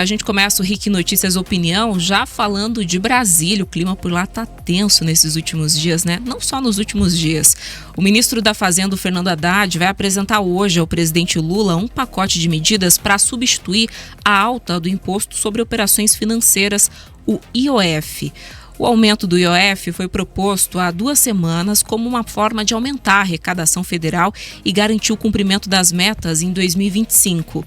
A gente começa o RIC Notícias Opinião já falando de Brasília. O clima por lá tá tenso nesses últimos dias, né? Não só nos últimos dias. O ministro da Fazenda, Fernando Haddad, vai apresentar hoje ao presidente Lula um pacote de medidas para substituir a alta do Imposto sobre Operações Financeiras, o IOF. O aumento do IOF foi proposto há 2 semanas como uma forma de aumentar a arrecadação federal e garantir o cumprimento das metas em 2025.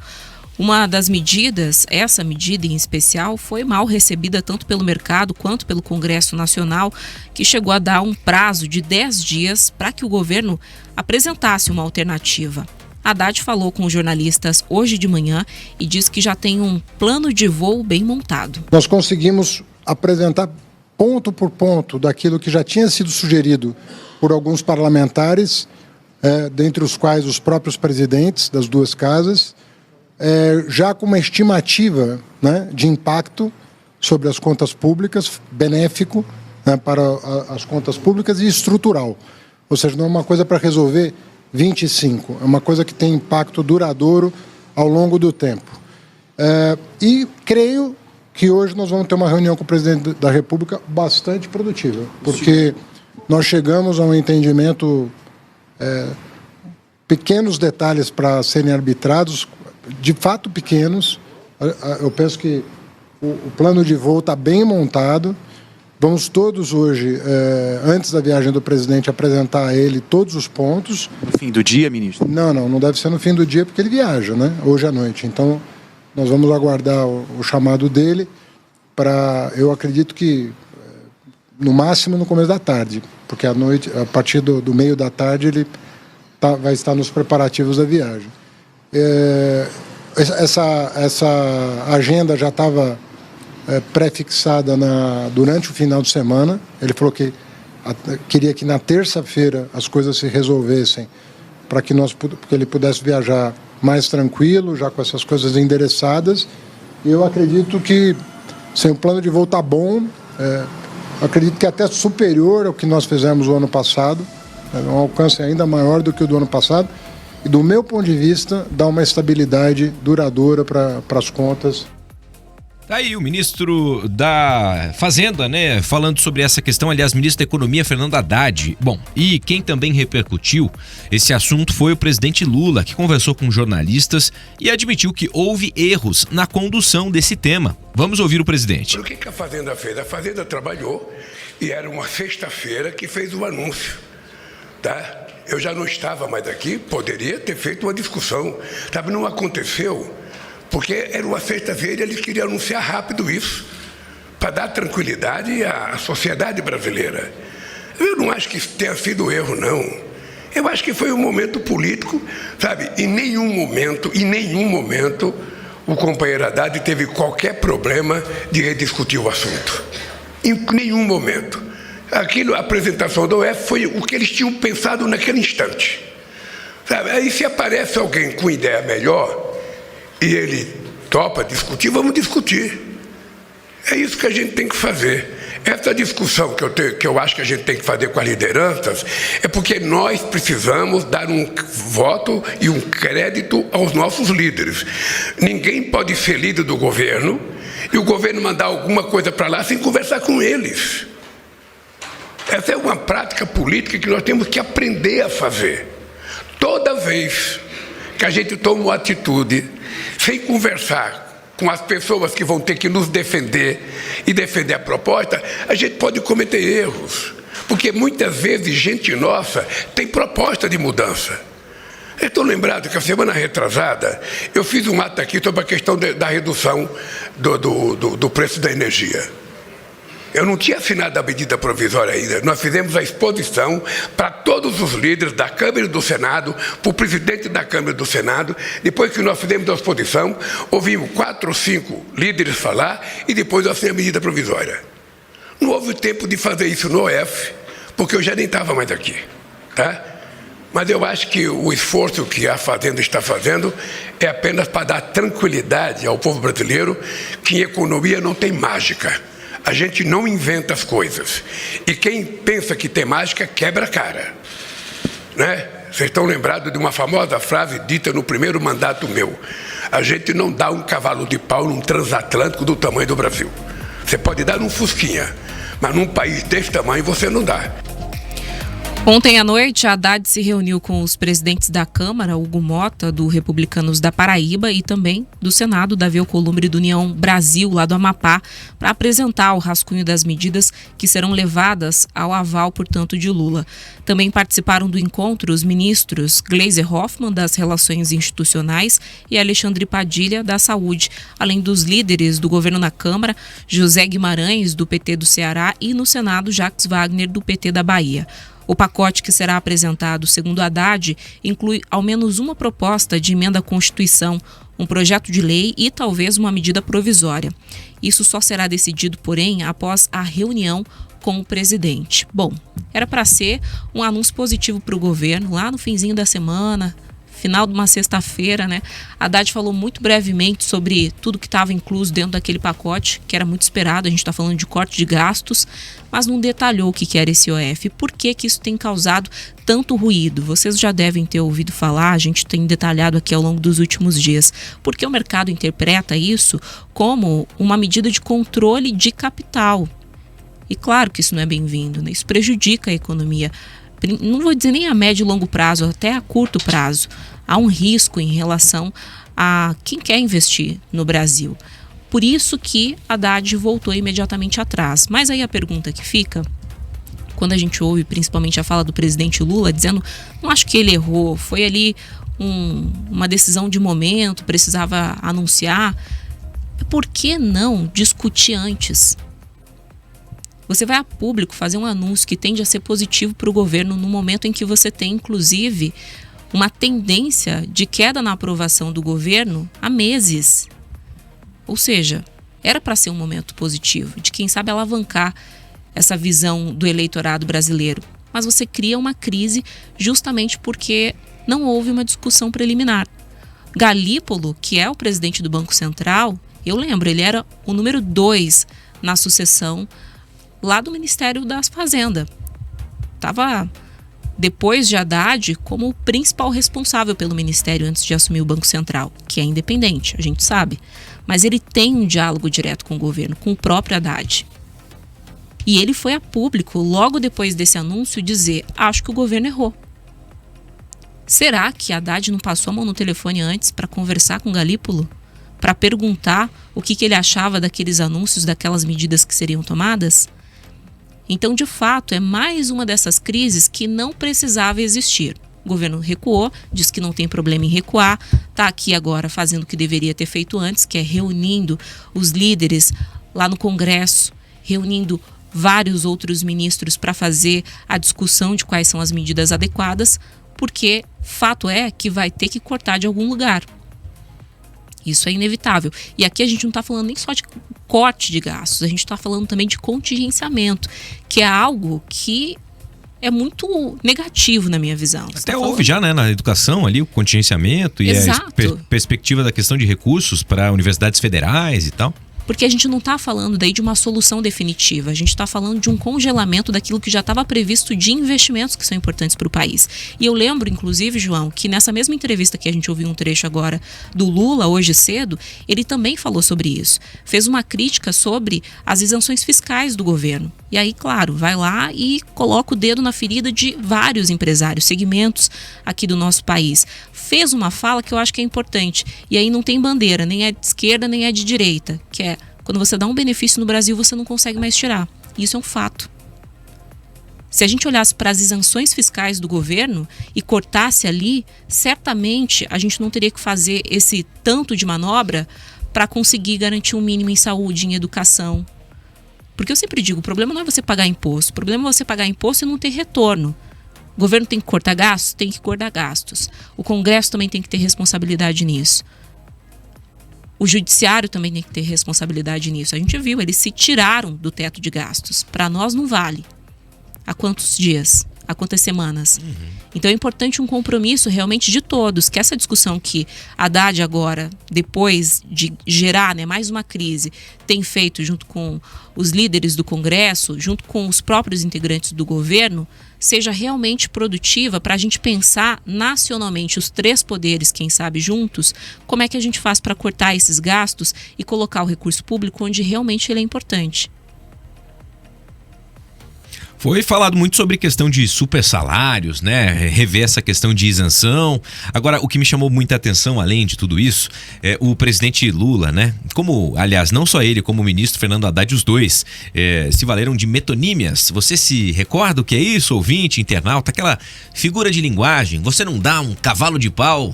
Uma das medidas, essa medida em especial, foi mal recebida tanto pelo mercado quanto pelo Congresso Nacional, que chegou a dar um prazo de 10 dias para que o governo apresentasse uma alternativa. Haddad falou com os jornalistas hoje de manhã e disse que já tem um plano de voo bem montado. Nós conseguimos apresentar ponto por ponto daquilo que já tinha sido sugerido por alguns parlamentares, dentre os quais os próprios presidentes das 2 casas, já com uma estimativa, né, de impacto sobre as contas públicas, benéfico, né, para as contas públicas e estrutural. Ou seja, não é uma coisa para resolver 25, é uma coisa que tem impacto duradouro ao longo do tempo. E creio que hoje nós vamos ter uma reunião com o presidente da República bastante produtiva, porque nós chegamos a um entendimento, pequenos detalhes para serem arbitrados, de fato pequenos. Eu penso que o plano de voo está bem montado. Vamos todos hoje, antes da viagem do presidente, apresentar a ele todos os pontos. No fim do dia, ministro? Não deve ser no fim do dia, porque ele viaja, né? Hoje à noite. Então, nós vamos aguardar o chamado dele para, eu acredito que, no máximo no começo da tarde, porque à noite, a partir do meio da tarde, ele vai estar nos preparativos da viagem. Essa agenda já estava pré-fixada durante o final de semana. Ele falou que queria que na terça-feira as coisas se resolvessem para que ele pudesse viajar mais tranquilo, já com essas coisas endereçadas. E eu acredito que, o plano de voo está bom, acredito que até superior ao que nós fizemos o ano passado, um alcance ainda maior do que o do ano passado. E, do meu ponto de vista, dá uma estabilidade duradoura para as contas. Tá aí o ministro da Fazenda, né, falando sobre essa questão, aliás, ministro da Economia, Fernando Haddad. Bom, e quem também repercutiu esse assunto foi o presidente Lula, que conversou com jornalistas e admitiu que houve erros na condução desse tema. Vamos ouvir o presidente. O que a Fazenda fez? A Fazenda trabalhou e era uma sexta-feira que fez o anúncio, tá? Eu já não estava mais aqui, poderia ter feito uma discussão, sabe? Não aconteceu, porque era uma sexta-feira e eles queriam anunciar rápido isso, para dar tranquilidade à sociedade brasileira. Eu não acho que isso tenha sido erro, não. Eu acho que foi um momento político, sabe? Em nenhum momento, o companheiro Haddad teve qualquer problema de rediscutir o assunto. Em nenhum momento. Aquilo, a apresentação do UF foi o que eles tinham pensado naquele instante. Sabe? Aí se aparece alguém com ideia melhor e ele topa discutir, vamos discutir. É isso que a gente tem que fazer. Essa discussão que eu acho que a gente tem que fazer com as lideranças é porque nós precisamos dar um voto e um crédito aos nossos líderes. Ninguém pode ser líder do governo e o governo mandar alguma coisa para lá sem conversar com eles. Essa é uma prática política que nós temos que aprender a fazer. Toda vez que a gente toma uma atitude sem conversar com as pessoas que vão ter que nos defender e defender a proposta, a gente pode cometer erros. Porque muitas vezes gente nossa tem proposta de mudança. Eu estou lembrado que a semana retrasada eu fiz um ato aqui sobre a questão da redução do preço da energia. Eu não tinha assinado a medida provisória ainda. Nós fizemos a exposição para todos os líderes da Câmara e do Senado, para o presidente da Câmara e do Senado. Depois que nós fizemos a exposição, ouvimos 4 ou 5 líderes falar e depois eu assinei a medida provisória. Não houve tempo de fazer isso no OF, porque eu já nem estava mais aqui, tá? Mas eu acho que o esforço que a Fazenda está fazendo é apenas para dar tranquilidade ao povo brasileiro que em economia não tem mágica. A gente não inventa as coisas. E quem pensa que tem mágica, quebra a cara. Né? Vocês estão lembrados de uma famosa frase dita no primeiro mandato meu. A gente não dá um cavalo de pau num transatlântico do tamanho do Brasil. Você pode dar num Fusquinha, mas num país desse tamanho você não dá. Ontem à noite, a Haddad se reuniu com os presidentes da Câmara, Hugo Mota, do Republicanos da Paraíba, e também do Senado, Davi Alcolumbre, do União Brasil, lá do Amapá, para apresentar o rascunho das medidas que serão levadas ao aval, portanto, de Lula. Também participaram do encontro os ministros Gleiser Hoffmann, das Relações Institucionais, e Alexandre Padilha, da Saúde, além dos líderes do governo na Câmara, José Guimarães, do PT do Ceará, e no Senado, Jacques Wagner, do PT da Bahia. O pacote que será apresentado, segundo Haddad, inclui ao menos uma proposta de emenda à Constituição, um projeto de lei e talvez uma medida provisória. Isso só será decidido, porém, após a reunião com o presidente. Bom, era para ser um anúncio positivo para o governo, lá no finzinho da semana, final de uma sexta-feira, né? Haddad falou muito brevemente sobre tudo que estava incluso dentro daquele pacote, que era muito esperado. A gente está falando de corte de gastos, mas não detalhou o que era esse OF. Por que isso tem causado tanto ruído? Vocês já devem ter ouvido falar, a gente tem detalhado aqui ao longo dos últimos dias. Porque o mercado interpreta isso como uma medida de controle de capital. E claro que isso não é bem-vindo, né? Isso prejudica a economia. Não vou dizer nem a médio e longo prazo, até a curto prazo. Há um risco em relação a quem quer investir no Brasil. Por isso que Haddad voltou imediatamente atrás. Mas aí a pergunta que fica, quando a gente ouve principalmente a fala do presidente Lula, dizendo, não acho que ele errou, foi ali uma decisão de momento, precisava anunciar. Por que não discutir antes? Você vai a público fazer um anúncio que tende a ser positivo para o governo no momento em que você tem, inclusive, uma tendência de queda na aprovação do governo há meses. Ou seja, era para ser um momento positivo, de quem sabe alavancar essa visão do eleitorado brasileiro. Mas você cria uma crise justamente porque não houve uma discussão preliminar. Galípolo, que é o presidente do Banco Central, eu lembro, ele era o número 2 na sucessão lá do Ministério das Fazendas. Estava, depois de Haddad, como o principal responsável pelo ministério antes de assumir o Banco Central, que é independente, a gente sabe. Mas ele tem um diálogo direto com o governo, com o próprio Haddad. E ele foi a público, logo depois desse anúncio, dizer, acho que o governo errou. Será que Haddad não passou a mão no telefone antes para conversar com Galípolo? Para perguntar o que ele achava daqueles anúncios, daquelas medidas que seriam tomadas? Então, de fato, é mais uma dessas crises que não precisava existir. O governo recuou, diz que não tem problema em recuar, está aqui agora fazendo o que deveria ter feito antes, que é reunindo os líderes lá no Congresso, reunindo vários outros ministros para fazer a discussão de quais são as medidas adequadas, porque fato é que vai ter que cortar de algum lugar. Isso é inevitável. E aqui a gente não está falando nem só de corte de gastos, a gente está falando também de contingenciamento, que é algo que é muito negativo na minha visão. Até houve já, né, na educação ali, o contingenciamento e a perspectiva da questão de recursos para universidades federais e tal. Porque a gente não está falando daí de uma solução definitiva, a gente está falando de um congelamento daquilo que já estava previsto de investimentos que são importantes para o país. E eu lembro, inclusive, João, que nessa mesma entrevista que a gente ouviu um trecho agora do Lula, hoje cedo, ele também falou sobre isso. Fez uma crítica sobre as isenções fiscais do governo. E aí, claro, vai lá e coloca o dedo na ferida de vários empresários, segmentos aqui do nosso país. Fez uma fala que eu acho que é importante. E aí não tem bandeira, nem é de esquerda, nem é de direita, que é quando você dá um benefício no Brasil, você não consegue mais tirar. Isso é um fato. Se a gente olhasse para as isenções fiscais do governo e cortasse ali, certamente a gente não teria que fazer esse tanto de manobra para conseguir garantir um mínimo em saúde, em educação. Porque eu sempre digo, o problema não é você pagar imposto, o problema é você pagar imposto e não ter retorno. O governo tem que cortar gastos? Tem que cortar gastos. O Congresso também tem que ter responsabilidade nisso. O Judiciário também tem que ter responsabilidade nisso. A gente viu, eles se tiraram do teto de gastos. Para nós não vale. Há quantos dias? Há quantas semanas? Então é importante um compromisso realmente de todos, que essa discussão que a Haddad agora, depois de gerar, né, mais uma crise, tem feito junto com os líderes do Congresso, junto com os próprios integrantes do governo, seja realmente produtiva para a gente pensar nacionalmente, os 3 poderes, quem sabe juntos, como é que a gente faz para cortar esses gastos e colocar o recurso público onde realmente ele é importante. Foi falado muito sobre questão de super salários, né? Rever essa questão de isenção. Agora, o que me chamou muita atenção, além de tudo isso, é o presidente Lula, né? Como, aliás, não só ele, como o ministro Fernando Haddad, os dois se valeram de metonímias. Você se recorda o que é isso, ouvinte, internauta? Aquela figura de linguagem. Você não dá um cavalo de pau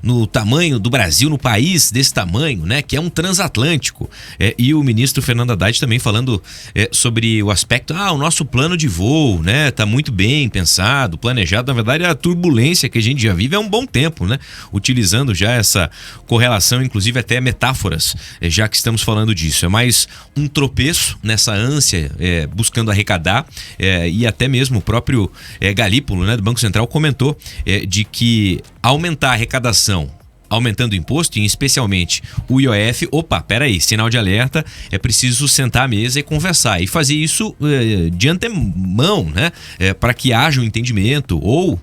no tamanho do Brasil, no país desse tamanho, né? Que é um transatlântico. E o ministro Fernando Haddad também falando sobre o aspecto, o nosso plano de voo, né? Tá muito bem pensado, planejado. Na verdade, a turbulência que a gente já vive há um bom tempo, né? Utilizando já essa correlação, inclusive até metáforas, já que estamos falando disso. É mais um tropeço nessa ânsia, buscando arrecadar, e até mesmo o próprio Galípolo, né, do Banco Central, comentou de que aumentar a arrecadação aumentando o imposto, e especialmente o IOF, peraí, sinal de alerta, é preciso sentar à mesa e conversar, e fazer isso de antemão, né? Para que haja um entendimento, ou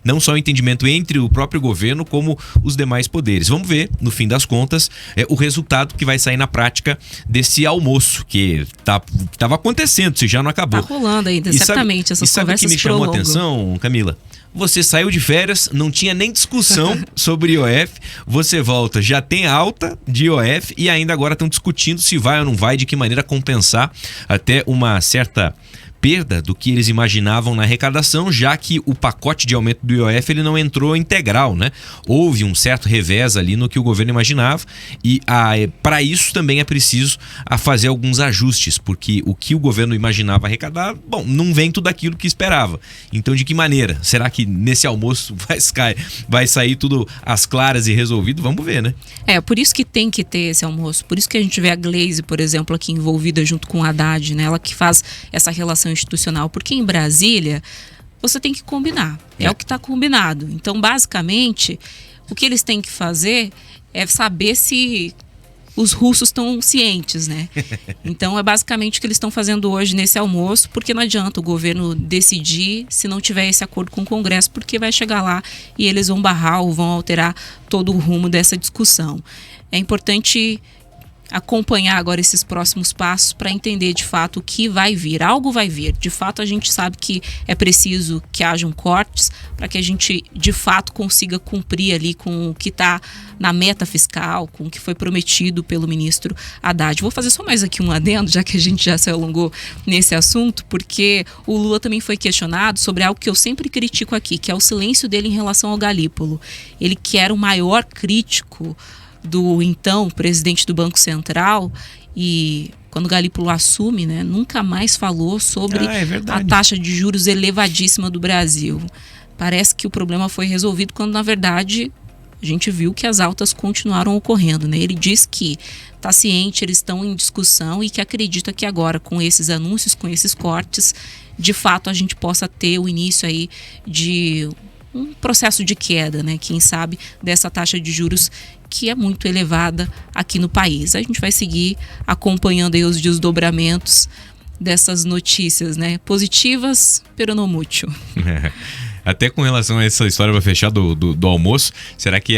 não só o entendimento entre o próprio governo, como os demais poderes. Vamos ver, no fim das contas, o resultado que vai sair na prática desse almoço, que estava acontecendo, se já não acabou. Tá rolando ainda, certamente, essas conversas que me chamou a atenção, Camila? Você saiu de férias, não tinha nem discussão sobre IOF, você volta, já tem alta de IOF e ainda agora estão discutindo se vai ou não vai, de que maneira compensar até uma certa perda do que eles imaginavam na arrecadação, já que o pacote de aumento do IOF ele não entrou integral, né? Houve um certo revés ali no que o governo imaginava, e para isso também é preciso fazer alguns ajustes, porque o que o governo imaginava arrecadar, não vem tudo aquilo que esperava. Então, de que maneira? Será que nesse almoço vai sair tudo às claras e resolvido? Vamos ver, né? Por isso que tem que ter esse almoço, por isso que a gente vê a Gleisi, por exemplo, aqui envolvida junto com o Haddad, né? Ela que faz essa relação institucional, porque em Brasília você tem que combinar, é o que está combinado. Então, basicamente, o que eles têm que fazer é saber se os russos estão cientes, né? Então, é basicamente o que eles estão fazendo hoje nesse almoço, porque não adianta o governo decidir se não tiver esse acordo com o Congresso, porque vai chegar lá e eles vão barrar ou vão alterar todo o rumo dessa discussão. É importante acompanhar agora esses próximos passos para entender de fato o que vai vir. Algo vai vir. De fato, a gente sabe que é preciso que hajam cortes para que a gente de fato consiga cumprir ali com o que está na meta fiscal, com o que foi prometido pelo ministro Haddad. Vou fazer só mais aqui um adendo, já que a gente já se alongou nesse assunto, porque o Lula também foi questionado sobre algo que eu sempre critico aqui, que é o silêncio dele em relação ao Galípolo. Ele que era o maior crítico do então presidente do Banco Central, e quando o Galípolo assume, né, nunca mais falou sobre a taxa de juros elevadíssima do Brasil. Parece que o problema foi resolvido quando, na verdade, a gente viu que as altas continuaram ocorrendo, né? Ele diz que está ciente, eles estão em discussão e que acredita que agora, com esses anúncios, com esses cortes, de fato a gente possa ter o início aí de um processo de queda, né? Quem sabe, dessa taxa de juros que é muito elevada aqui no país. A gente vai seguir acompanhando aí os desdobramentos dessas notícias, né? Positivas, pero no mucho. Até com relação a essa história, para fechar do almoço, será que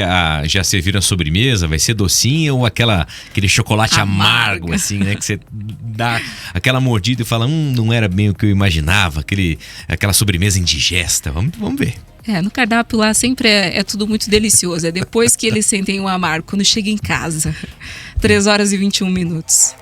já serviram a sobremesa? Vai ser docinha ou aquele chocolate amargo, assim, né? Que você dá aquela mordida e fala, não era bem o que eu imaginava, aquela sobremesa indigesta. Vamos ver. No cardápio lá sempre é tudo muito delicioso. É depois que eles sentem o amargo, quando chega em casa. 3 horas e 21 minutos.